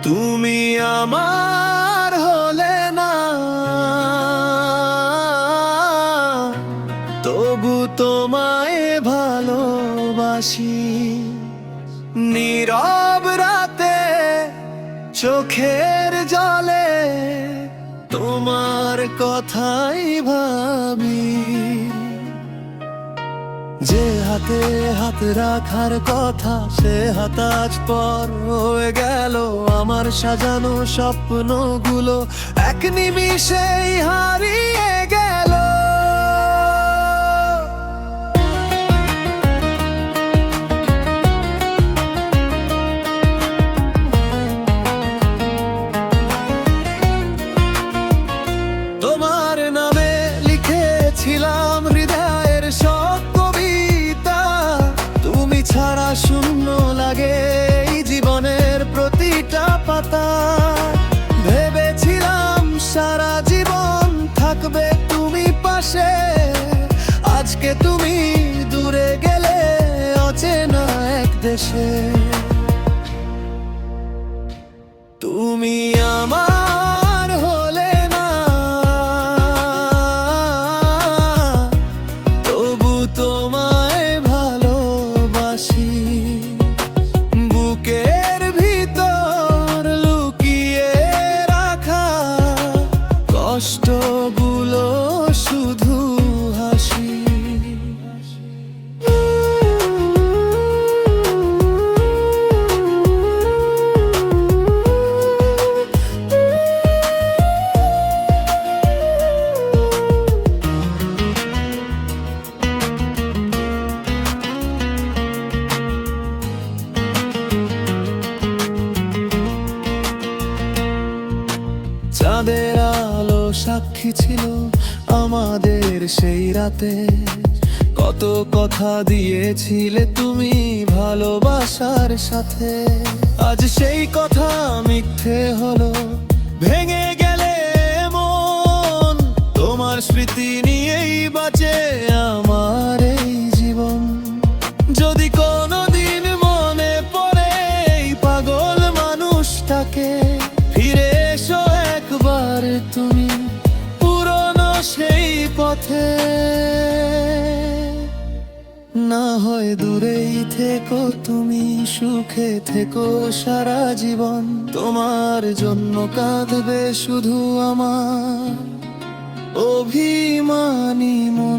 তুমি আমার হলে না, তবু তোমায় ভালোবাসি। নীরব রাতে চোখের জলে তোমার কথাই ভাবি। যে হাতে হাত রাখার কথা, সে হাত আজ পর হয়ে গেল। আমার সাজানো স্বপ্নগুলো এক নিমিষেই হারিয়ে গেল। তোমার নামে লিখেছিলাম হৃদয়ের সব কবিতা। তুমি ছাড়া শূন্য লাগে এই জীবনের প্রতিটা পাতা। ভেবেছিলাম সারা জীবন থাকবে তুমি পাশে। আজকে তুমি দূরে গেলে অচেনা এক দেশে। তুমি আমার হলে না, তবু তোমায় ভালোবাসি। বুকের ভিতর লুকিয়ে রাখা কষ্টগুলো শুধু হাসি। চাঁদের আলো সাক্ষী ছিল আমাদের সেই রাতে। কত কথা দিয়েছিলে তুমি ভালোবাসার সাথে। আজ সেই কথা মিথ্যে হলো, ভেঙে গেলে মন। তোমার স্মৃতি নিয়েই বাঁচে আমার এই জীবন। যদি কোনোদিন মনে পড়ে এই পাগল মানুষটাকে, ফিরে এসো একবার তুমি পুরনো সেই পথে। না হয় দূরেই থেকো তুমি, সুখে থেকো সারা জীবন। তোমার জন্য কাঁদবে শুধু আমার অভিমানী মন।